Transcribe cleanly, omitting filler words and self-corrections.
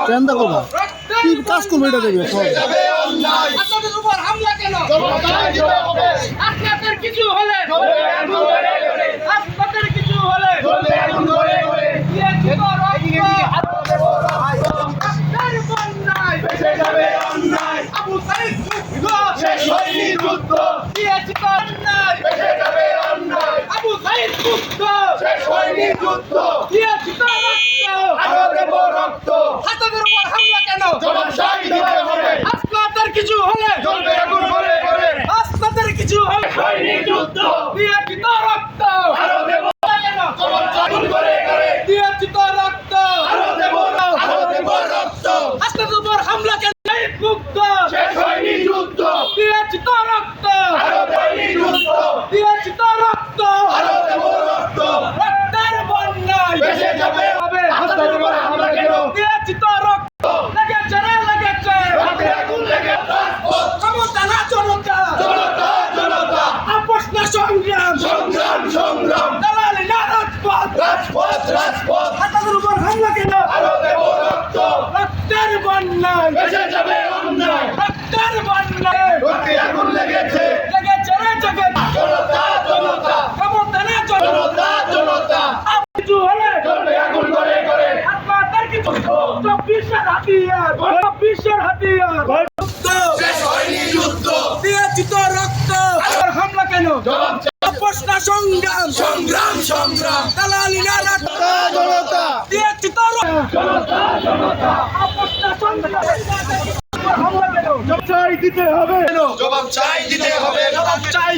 কেন্দ্র করবো কি কাজ করবো এটা দেবে আপনাদের উপর হামলা কেন? আপনাদের কিছু হলে আপনাদের কিছু হলে আবু সাইদ যুদ্ধ শেষ হয়নি যুদ্ধ দিয়েছি তো অন্যায় বেঁচে যাবে অন্যায় আবু সাইদ যুদ্ধ শেষ হয়নি যুদ্ধ দিয়েছি তো রক্ত আরো দেব রক্ত হাতাদের উপর হামলা কেন? জবাবদিহি দিতে হবে আপনাদের কিছু হলে জ্বলবে আগুন করে করে আপনাদের কিছু হলে হয়নি যুদ্ধ দিয়েছি তো রক্ত আরো দেব কেন? জবাবদিহি করে করে দিয়েছি তো রক্ত আরো দেব রক্ত আপনাদের উপর হামলা কেন? মুক্ত শেষ হয়নি যুদ্ধ দিয়েছি তো রক্ত আরো হয়নি যুদ্ধ দিয়েছি তো রক্ত আরো দেব রক্ত রক্তের বন্যায় বেঁচে যাবে হবে হাতাদের উপর হামলা কেন? দিয়েছি তো রক্ত লেগেছে রে লেগেছে হাতে আগুন লেগে ক্ষমতা না জনতা জনতা জনতা আপোষ না সংগ্রাম সংগ্রাম সংগ্রাম দালালি না রাজপথ রাজপথ রাজপথ হাতাদের উপর হামলা কেন? আরো দেব রক্ত রক্তের বন্যায় বেঁচে যাবে অন্যায় রক্তের বন্যায় রক্তে আগুন লেগেছে লেগেছে রে জগৎ জনতা জনতা ক্ষমতা না জনতা জনতা কিছু হলে জ্বলবে আগুন করে করে আপনাদের কিছু 24-এর হাতিয়ার 24-এর হাতিয়ার শেষ হয়নি যুদ্ধ দিয়েছি তো রক্ত আর হামলা কেন? জবাব আপোষ না সংগ্রাম সংগ্রাম সংগ্রাম দালালি না রাজপথ জনতা দিয়েছি তো জনতা জনতা আপোষ না সংগ্রাম হামলা কেন? জবাব চাই দিতে হবে জবাব চাই দিতে হবে জবাব চাই